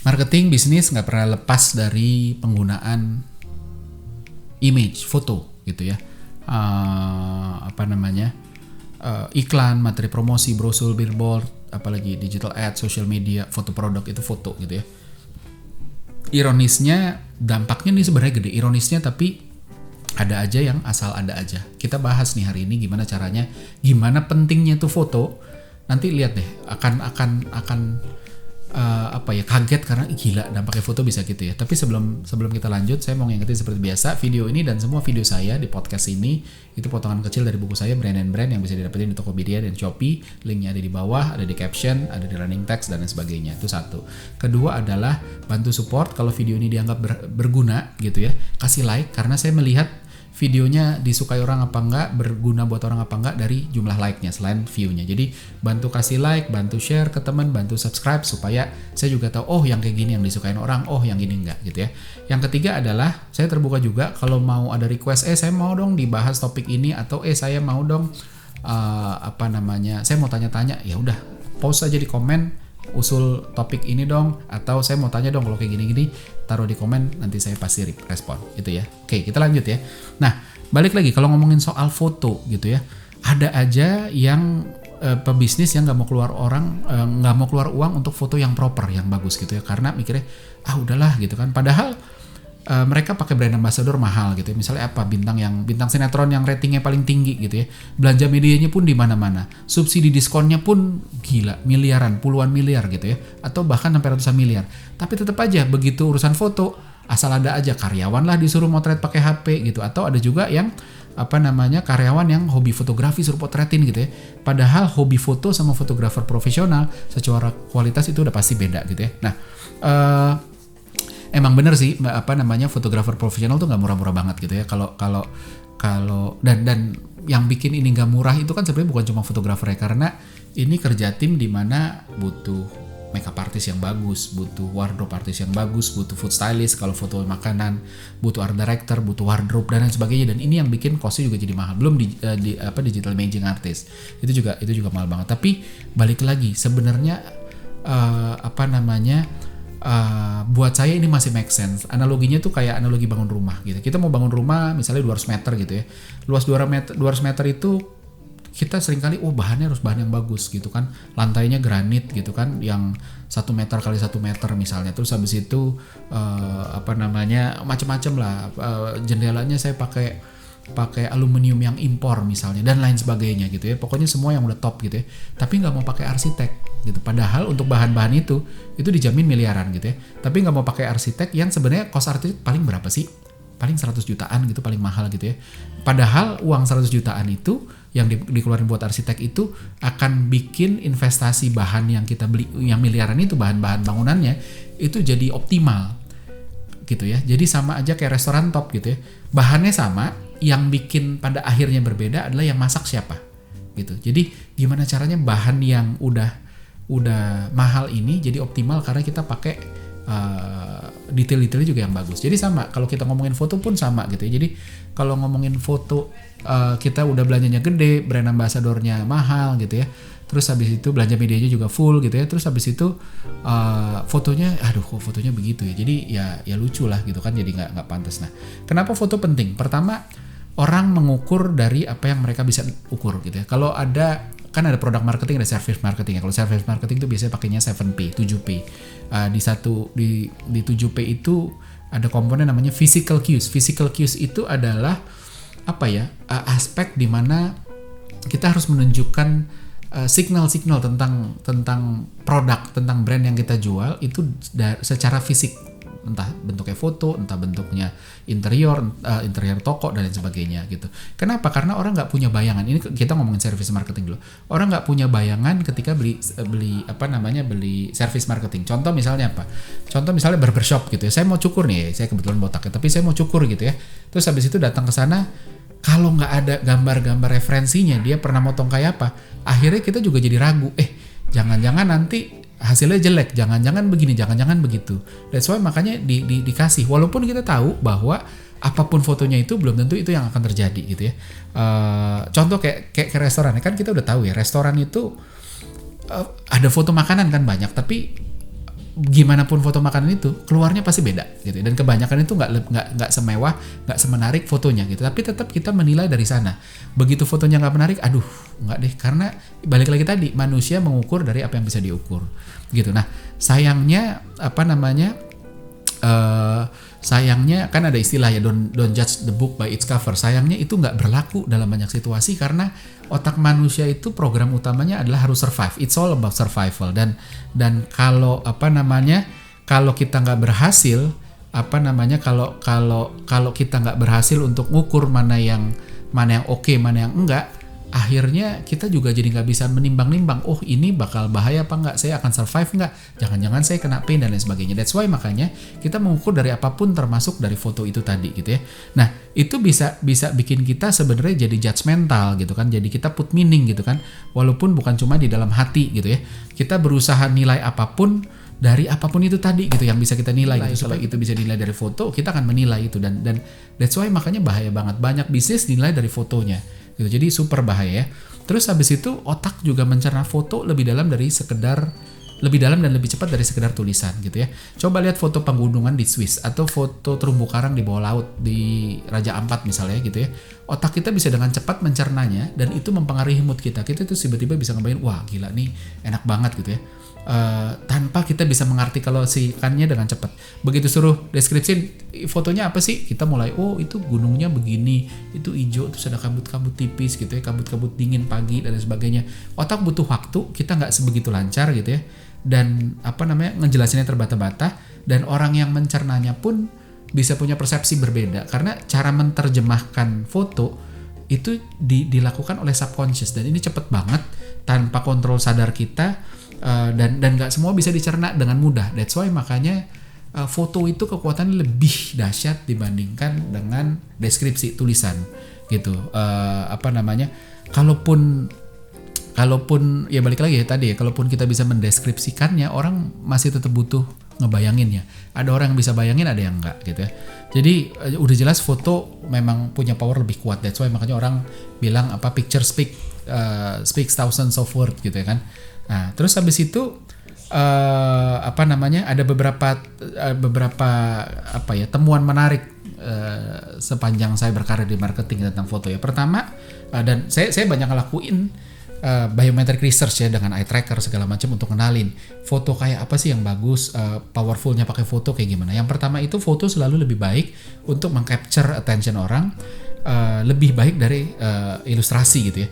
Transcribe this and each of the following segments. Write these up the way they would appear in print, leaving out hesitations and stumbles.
Marketing bisnis nggak pernah lepas dari penggunaan image, foto gitu ya. Iklan, materi promosi, brosur, billboard, apalagi digital ad, social media, foto produk itu foto gitu ya. Ironisnya dampaknya nih sebenarnya gede. Ironisnya tapi ada aja yang asal ada aja. Kita bahas nih hari ini gimana caranya, gimana pentingnya tuh foto. Nanti lihat deh akan kaget karena gila dampaknya foto bisa gitu ya. Tapi sebelum kita lanjut, saya mau ngingetin seperti biasa, video ini dan semua video saya di podcast ini itu potongan kecil dari buku saya Brand and Brand yang bisa didapetin di Tokopedia dan Shopee. Linknya ada di bawah, ada di caption, ada di running text dan lain sebagainya. Itu satu. Kedua adalah bantu support kalau video ini dianggap berguna gitu ya. Kasih like karena saya melihat videonya disukai orang apa enggak, berguna buat orang apa enggak dari jumlah like-nya selain view-nya. Jadi bantu kasih like, bantu share ke teman, bantu subscribe supaya saya juga tahu yang kayak gini yang disukain orang, yang gini enggak gitu ya. Yang ketiga adalah saya terbuka juga kalau mau ada request, saya mau dong dibahas topik ini atau saya mau dong saya mau tanya-tanya, ya udah post aja di komen usul topik ini dong, atau saya mau tanya dong kalau kayak gini-gini, taruh di komen, nanti saya pasti respon gitu ya. Oke, kita lanjut ya. Nah, balik lagi kalau ngomongin soal foto gitu ya, ada aja yang pebisnis yang nggak mau keluar uang untuk foto yang proper, yang bagus gitu ya, karena mikirnya udahlah gitu kan. Padahal mereka pakai brand ambassador mahal gitu ya. Misalnya bintang sinetron yang ratingnya paling tinggi gitu ya. Belanja medianya pun di mana-mana. Subsidi diskonnya pun gila, miliaran, puluhan miliar gitu ya. Atau bahkan sampai ratusan miliar. Tapi tetap aja begitu urusan foto, asal ada aja karyawan lah disuruh motret pakai HP gitu. Atau ada juga yang karyawan yang hobi fotografi suruh potretin gitu ya. Padahal hobi foto sama fotografer profesional secara kualitas itu udah pasti beda gitu ya. Nah, emang bener sih fotografer profesional tuh nggak murah-murah banget gitu ya. Kalau dan yang bikin ini nggak murah itu kan sebenarnya bukan cuma fotografer ya, karena ini kerja tim di mana butuh makeup artist yang bagus, butuh wardrobe artist yang bagus, butuh food stylist kalau foto makanan, butuh art director, butuh wardrobe dan lain sebagainya. Dan ini yang bikin costnya juga jadi mahal. Belum digital imaging artist itu juga mahal banget. Tapi balik lagi sebenarnya buat saya ini masih make sense. Analoginya tuh kayak analogi bangun rumah gitu. Kita mau bangun rumah misalnya 200 meter gitu ya. Luas 200 meter itu kita seringkali bahannya harus bahan yang bagus gitu kan. Lantainya granit gitu kan, yang 1 meter kali 1 meter misalnya. Terus habis itu macam-macam lah. Jendelanya saya pakai aluminium yang impor misalnya dan lain sebagainya gitu ya. Pokoknya semua yang udah top gitu ya. Tapi nggak mau pakai arsitek gitu. Padahal untuk bahan-bahan itu dijamin miliaran gitu ya. Tapi nggak mau pakai arsitek yang sebenarnya cost arsitek paling berapa sih? Paling 100 jutaan gitu, paling mahal gitu ya. Padahal uang 100 jutaan itu yang dikeluarin buat arsitek itu akan bikin investasi bahan yang kita beli yang miliaran itu, bahan-bahan bangunannya itu jadi optimal gitu ya. Jadi sama aja kayak restoran top gitu ya. Bahannya sama, yang bikin pada akhirnya berbeda adalah yang masak siapa gitu. Jadi gimana caranya bahan yang udah mahal ini jadi optimal karena kita pakai detail-detailnya juga yang bagus. Jadi sama kalau kita ngomongin foto pun sama gitu ya. Jadi kalau ngomongin foto kita udah belanjanya gede, brand ambassadornya mahal gitu ya. Terus habis itu belanja medianya juga full gitu ya. Terus habis itu fotonya kok fotonya begitu ya. Jadi ya lucu lah gitu kan, jadi nggak pantas. Nah, kenapa foto penting? Pertama, orang mengukur dari apa yang mereka bisa ukur gitu ya. Kalau ada produk marketing, ada service marketing ya. Kalau service marketing itu biasanya pakainya 7P. Di 7P itu ada komponen namanya physical cues. Physical cues itu adalah aspek di mana kita harus menunjukkan signal-signal tentang produk, tentang brand yang kita jual itu secara fisik. Entah bentuknya foto, entah bentuknya interior toko dan lain sebagainya gitu. Kenapa? Karena orang nggak punya bayangan. Ini kita ngomongin service marketing dulu. Orang nggak punya bayangan ketika beli service marketing. Contoh misalnya barbershop gitu ya. Saya mau cukur nih, saya kebetulan botak ya, tapi saya mau cukur gitu ya. Terus habis itu datang ke sana, kalau nggak ada gambar-gambar referensinya dia pernah motong kayak apa, akhirnya kita juga jadi ragu. Jangan-jangan nanti hasilnya jelek, jangan-jangan begini, jangan-jangan begitu. That's why makanya dikasih, walaupun kita tahu bahwa apapun fotonya itu belum tentu itu yang akan terjadi gitu ya. Contoh kayak restoran, kan kita udah tahu ya, restoran itu ada foto makanan kan banyak, tapi gimana pun foto makanan itu keluarnya pasti beda gitu. Dan kebanyakan itu nggak semewah, nggak semenarik fotonya gitu. Tapi tetap kita menilai dari sana. Begitu fotonya nggak menarik, aduh nggak deh, karena balik lagi tadi manusia mengukur dari apa yang bisa diukur gitu. Nah sayangnya sayangnya kan ada istilah ya, don't judge the book by its cover. Sayangnya itu nggak berlaku dalam banyak situasi karena otak manusia itu program utamanya adalah harus survive. It's all about survival. Dan kalau kalau kita nggak berhasil kalau kita nggak berhasil untuk ngukur mana yang oke, mana yang enggak, akhirnya kita juga jadi nggak bisa menimbang-nimbang, oh ini bakal bahaya apa enggak, saya akan survive enggak, jangan-jangan saya kena pain dan lain sebagainya. That's why makanya kita mengukur dari apapun termasuk dari foto itu tadi gitu ya. Nah itu bisa bikin kita sebenarnya jadi judgmental gitu kan, jadi kita put meaning gitu kan, walaupun bukan cuma di dalam hati gitu ya. Kita berusaha nilai apapun dari apapun itu tadi gitu yang bisa kita nilai gitu, supaya itu bisa dinilai dari foto, kita akan menilai itu dan that's why makanya bahaya banget, banyak bisnis dinilai dari fotonya gitu. Jadi super bahaya ya. Terus habis itu otak juga mencerna foto lebih dalam dan lebih cepat dari sekedar tulisan gitu ya. Coba lihat foto pegunungan di Swiss atau foto terumbu karang di bawah laut di Raja Ampat misalnya gitu ya. Otak kita bisa dengan cepat mencernanya dan itu mempengaruhi mood kita. Kita tuh tiba-tiba bisa ngebayangin, wah gila nih enak banget gitu ya. Tanpa kita bisa mengartikulasikannya dengan cepat. Begitu suruh deskripsi fotonya apa sih, kita mulai, oh itu gunungnya begini, itu hijau, terus ada kabut-kabut tipis gitu ya, kabut-kabut dingin pagi dan sebagainya. Otak butuh waktu, kita nggak sebegitu lancar gitu ya, dan ngejelasinnya terbata-bata, dan orang yang mencernanya pun bisa punya persepsi berbeda karena cara menerjemahkan foto itu dilakukan oleh subconscious, dan ini cepet banget tanpa kontrol sadar kita. Dan nggak semua bisa dicerna dengan mudah. That's why makanya foto itu kekuatannya lebih dahsyat dibandingkan dengan deskripsi tulisan gitu. Kalaupun ya balik lagi ya tadi ya, kalaupun kita bisa mendeskripsikannya, orang masih tetap butuh ngebayanginnya. Ada orang yang bisa bayangin, ada yang enggak gitu ya. Jadi udah jelas foto memang punya power lebih kuat. That's why makanya orang bilang picture speaks thousands of words gitu ya kan. Nah, terus habis itu ada beberapa temuan menarik sepanjang saya berkarir di marketing tentang foto ya. Pertama, dan saya banyak ngelakuin biometric research ya dengan eye tracker segala macam untuk kenalin foto kayak apa sih yang bagus, powerfulnya pakai foto kayak gimana. Yang pertama itu foto selalu lebih baik untuk mengcapture attention orang, lebih baik dari ilustrasi gitu ya.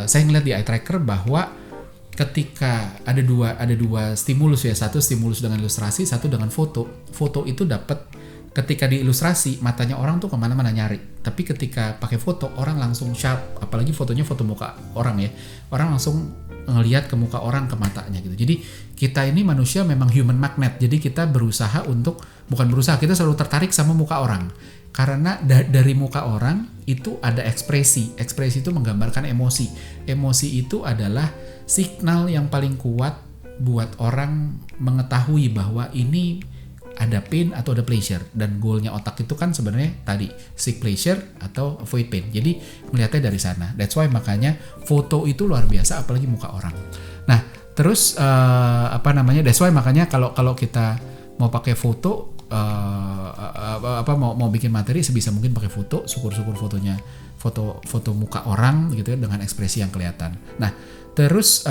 Saya ngeliat di eye tracker bahwa ketika ada dua stimulus ya, satu stimulus dengan ilustrasi, satu dengan foto. Foto itu dapat ketika di ilustrasi matanya orang tuh kemana-mana nyari, tapi ketika pakai foto orang langsung sharp, apalagi fotonya foto muka orang ya, orang langsung ngelihat ke muka orang, ke matanya gitu. Jadi kita ini manusia memang human magnet, jadi kita kita selalu tertarik sama muka orang karena dari muka orang itu ada ekspresi itu menggambarkan emosi itu adalah signal yang paling kuat buat orang mengetahui bahwa ini ada pain atau ada pleasure, dan goalnya otak itu kan sebenarnya tadi seek pleasure atau avoid pain. Jadi melihatnya dari sana. That's why makanya foto itu luar biasa, apalagi muka orang. Nah terus that's why makanya kalau kita mau pakai foto, mau bikin materi sebisa mungkin pakai foto, syukur-syukur fotonya foto muka orang gitu ya dengan ekspresi yang kelihatan. Nah terus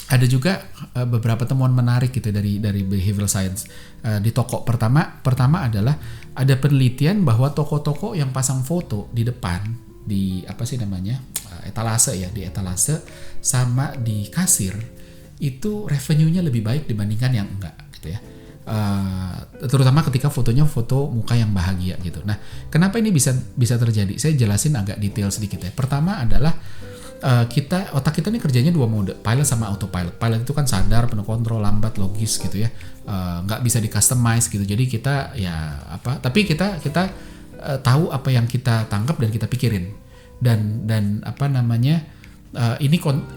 ada juga beberapa temuan menarik gitu dari behavioral science di toko. Pertama adalah ada penelitian bahwa toko-toko yang pasang foto di depan di etalase ya, di etalase sama di kasir itu revenue-nya lebih baik dibandingkan yang enggak gitu ya. Terutama ketika fotonya foto muka yang bahagia gitu. Nah, kenapa ini bisa terjadi? Saya jelasin agak detail sedikit ya. Pertama adalah otak kita ini kerjanya dua mode, pilot sama autopilot. Pilot itu kan sadar, penuh kontrol, lambat, logis gitu ya, nggak bisa di customize gitu. Jadi kita tapi kita tahu apa yang kita tangkap dan kita pikirin, dan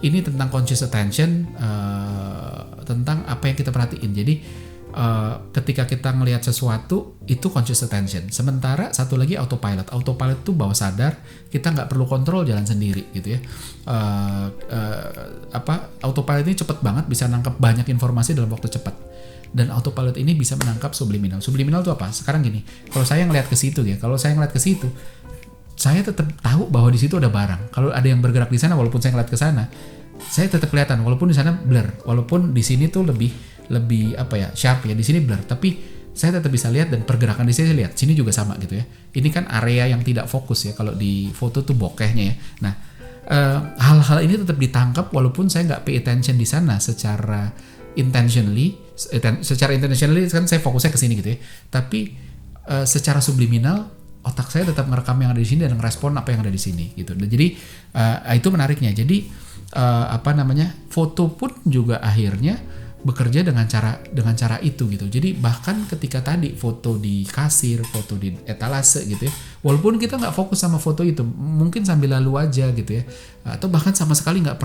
ini tentang conscious attention, tentang apa yang kita perhatiin. Jadi ketika kita ngelihat sesuatu itu conscious attention. Sementara satu lagi autopilot. Autopilot tuh bawah sadar, kita nggak perlu kontrol, jalan sendiri gitu ya. Autopilot ini cepet banget, bisa nangkep banyak informasi dalam waktu cepat. Dan autopilot ini bisa menangkap subliminal. Subliminal itu apa? Sekarang gini, kalau saya ngelihat ke situ ya, saya tetap tahu bahwa di situ ada barang. Kalau ada yang bergerak di sana, walaupun saya ngeliat ke sana, saya tetap kelihatan. Walaupun di sana blur, walaupun di sini tuh lebih sharp ya. Di sini blur, tapi saya tetap bisa lihat dan pergerakan di sini lihat. Sini juga sama gitu ya. Ini kan area yang tidak fokus ya. Kalau di foto tuh bokehnya ya. Nah, hal-hal ini tetap ditangkap walaupun saya nggak pay attention di sana secara intentionally. Secara intentionally kan saya fokusnya ke sini gitu ya. Tapi secara subliminal otak saya tetap ngerekam yang ada di sini dan ngerespon apa yang ada di sini gitu. Dan jadi itu menariknya. Jadi foto pun juga akhirnya bekerja dengan cara itu gitu. Jadi bahkan ketika tadi foto di kasir, foto di etalase gitu ya, walaupun kita nggak fokus sama foto itu, mungkin sambil lalu aja gitu ya, atau bahkan sama sekali nggak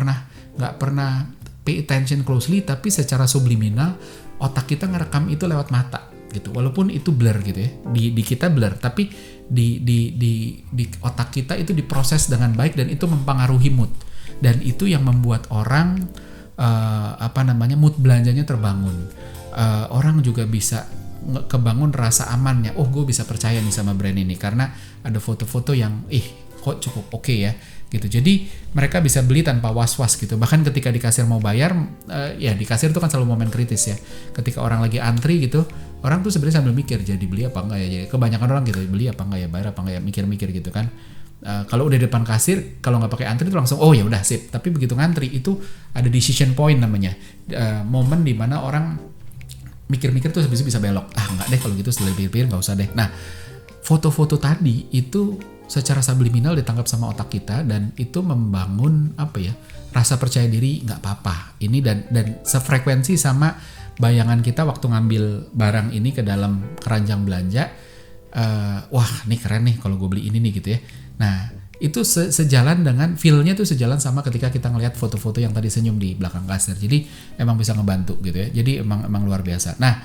pernah pay attention closely, tapi secara subliminal otak kita ngerekam itu lewat mata gitu. Walaupun itu blur gitu ya, di kita blur, tapi di otak kita itu diproses dengan baik dan itu mempengaruhi mood. Dan itu yang membuat orang mood belanjanya terbangun. Orang juga bisa kebangun rasa amannya. Oh, gue bisa percaya nih sama brand ini karena ada foto-foto yang kok cukup oke ya gitu. Jadi mereka bisa beli tanpa was-was gitu. Bahkan ketika di kasir mau bayar, di kasir itu kan selalu momen kritis ya. Ketika orang lagi antri gitu, orang tuh sebenarnya sambil mikir jadi beli apa enggak ya. Jadi kebanyakan orang gitu, beli apa enggak ya, bayar apa enggak ya, mikir-mikir gitu kan. Kalau udah di depan kasir, kalau nggak pakai antri itu langsung oh ya udah sip. Tapi begitu ngantri itu ada decision point namanya, momen dimana orang mikir-mikir tuh habis itu bisa belok. Nggak deh kalau gitu, setelah pikir-pikir nggak usah deh. Nah, foto-foto tadi itu secara subliminal ditangkap sama otak kita dan itu membangun rasa percaya diri, nggak apa-apa. Ini dan sefrekuensi sama bayangan kita waktu ngambil barang ini ke dalam keranjang belanja. Wah ini keren nih kalau gue beli ini nih gitu ya. Nah itu sejalan dengan feel-nya tuh sejalan sama ketika kita ngelihat foto-foto yang tadi senyum di belakang kasir. Jadi emang bisa ngebantu gitu ya. Jadi emang luar biasa. Nah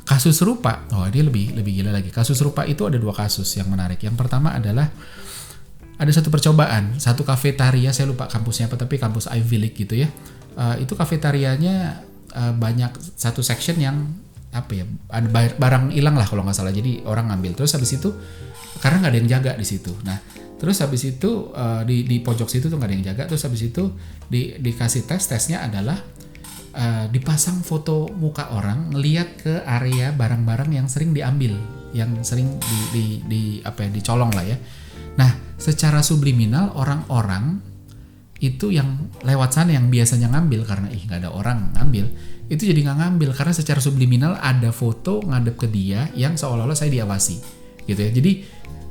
kasus serupa, ini lebih gila lagi. Kasus serupa itu ada 2 kasus yang menarik. Yang pertama adalah ada satu percobaan, satu kafetaria, saya lupa kampusnya apa, tapi kampus Ivy League gitu ya. Itu kafetarianya banyak satu section yang ada barang hilang lah kalau nggak salah. Jadi orang ngambil. Terus habis itu karena nggak ada yang jaga di situ. Nah terus habis itu di pojok situ tuh nggak ada yang jaga. Terus habis itu dikasih tesnya adalah dipasang foto muka orang ngelihat ke area barang-barang yang sering diambil, yang sering dicolong lah ya. Nah secara subliminal orang-orang itu yang lewat sana yang biasanya ngambil karena nggak ada orang ngambil, itu jadi nggak ngambil karena secara subliminal ada foto ngadep ke dia yang seolah-olah saya diawasi gitu ya. Jadi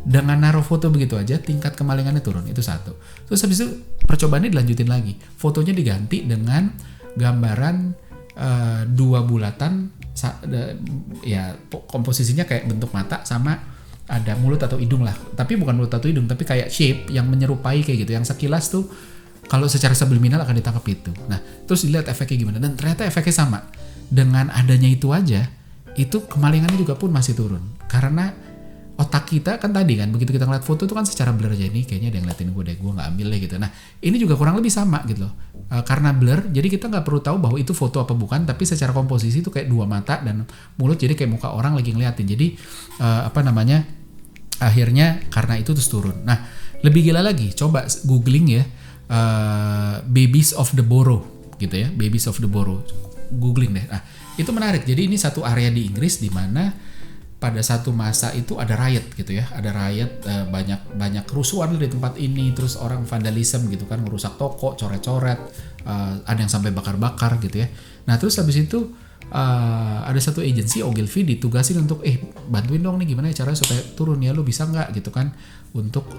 dengan naruh foto begitu aja tingkat kemalingannya turun, itu satu. Terus habis itu percobaannya dilanjutin lagi, fotonya diganti dengan gambaran 2 bulatan ya komposisinya kayak bentuk mata sama ada mulut atau hidung lah, tapi bukan mulut atau hidung tapi kayak shape yang menyerupai kayak gitu, yang sekilas tuh kalau secara subliminal akan ditangkap itu. Nah terus dilihat efeknya gimana, dan ternyata efeknya sama. Dengan adanya itu aja, itu kemalingannya juga pun masih turun karena otak kita kan tadi kan begitu kita ngeliat foto tuh kan secara blur aja, nih kayaknya ada yang ngeliatin gue deh, gue nggak ambil deh gitu. Nah ini juga kurang lebih sama gitu loh, karena blur jadi kita nggak perlu tahu bahwa itu foto apa bukan, tapi secara komposisi itu kayak 2 mata dan mulut jadi kayak muka orang lagi ngeliatin. Jadi akhirnya karena itu terus turun. Nah lebih gila lagi, coba googling ya, Babies of the Borough gitu ya, Babies of the Borough, googling deh. Nah itu menarik. Jadi ini satu area di Inggris di mana pada satu masa itu ada riot gitu ya, ada riot, banyak kerusuhan di tempat ini, terus orang vandalisme gitu kan, merusak toko, coret-coret, ada yang sampai bakar-bakar gitu ya. Nah terus habis itu ada satu agensi Ogilvy ditugasin untuk bantuin dong nih gimana caranya supaya turun ya, lu bisa nggak gitu kan untuk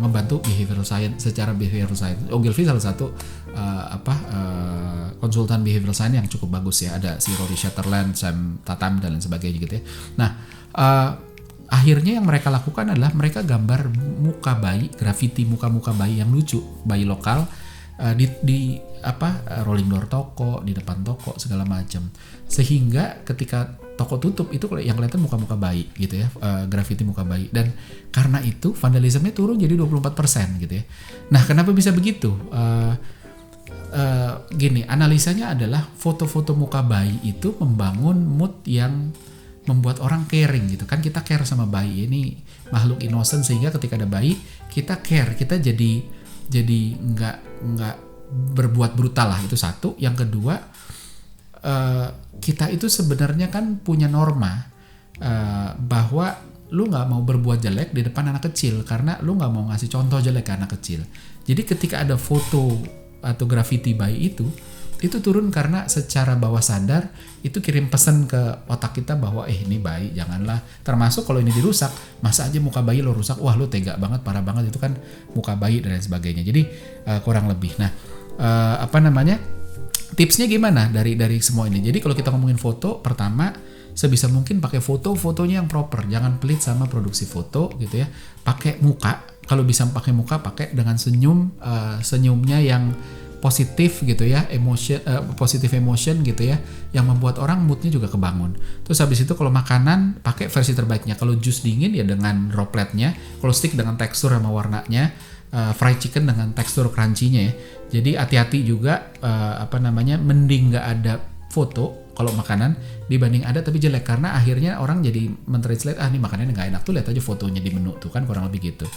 ngebantu behavioral science, secara behavioral science. Ogilvy salah satu konsultan behavioral science yang cukup bagus ya, ada si Rory Sutherland, Sam Tatam dan lain sebagainya gitu ya. Nah akhirnya yang mereka lakukan adalah mereka gambar muka bayi, graffiti muka-muka bayi yang lucu, bayi lokal, di rolling door toko, di depan toko segala macam. Sehingga ketika toko tutup itu yang kelihatan muka-muka bayi gitu ya, graffiti muka bayi. Dan karena itu vandalismenya turun jadi 24% gitu ya. Nah, kenapa bisa begitu? Gini, analisanya adalah foto-foto muka bayi itu membangun mood yang membuat orang caring gitu kan. Kita care sama bayi, ini makhluk innocent, sehingga ketika ada bayi kita care, kita jadi nggak berbuat brutal lah, itu satu. Yang kedua, kita itu sebenarnya kan punya norma bahwa lu nggak mau berbuat jelek di depan anak kecil karena lu nggak mau ngasih contoh jelek ke anak kecil. Jadi ketika ada foto atau graffiti bayi itu turun karena secara bawah sadar itu kirim pesan ke otak kita bahwa ini bayi, janganlah. Termasuk kalau ini dirusak, masa aja muka bayi lo rusak, wah lo tega banget, parah banget, itu kan muka bayi dan lain sebagainya. Jadi kurang lebih. Nah, tipsnya gimana dari semua ini? Jadi kalau kita ngomongin foto, pertama sebisa mungkin pakai fotonya yang proper, jangan pelit sama produksi foto gitu ya. Pakai muka, kalau bisa pakai muka, pakai dengan senyumnya yang positif gitu ya, positive emotion gitu ya, yang membuat orang moodnya juga kebangun. Terus habis itu kalau makanan pakai versi terbaiknya. Kalau jus dingin ya dengan dropletnya, kalau stick dengan tekstur sama warnanya, fried chicken dengan tekstur crunchy-nya ya. Jadi hati-hati juga mending nggak ada foto kalau makanan dibanding ada tapi jelek, karena akhirnya orang jadi mentranslate ini makanannya nggak enak tuh, lihat aja fotonya di menu tuh kan, kurang lebih gitu.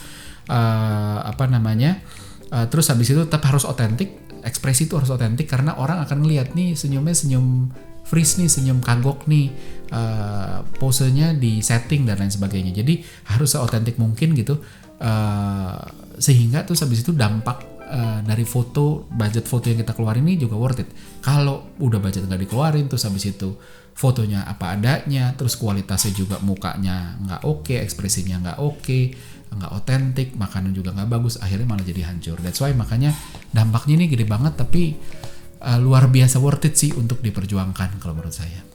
Terus habis itu tetap harus otentik, ekspresi itu harus otentik, karena orang akan ngelihat nih senyumnya senyum freeze nih, senyum kagok nih, posenya di setting dan lain sebagainya. Jadi harus seotentik mungkin gitu, sehingga terus habis itu dampak dari budget foto yang kita keluarin ini juga worth it. Kalau udah budget nggak dikeluarin, terus habis itu fotonya apa adanya, terus kualitasnya juga mukanya nggak oke, ekspresinya nggak oke, nggak otentik, makanan juga nggak bagus, akhirnya malah jadi hancur. That's why makanya dampaknya ini gede banget, tapi luar biasa worth it sih untuk diperjuangkan kalau menurut saya.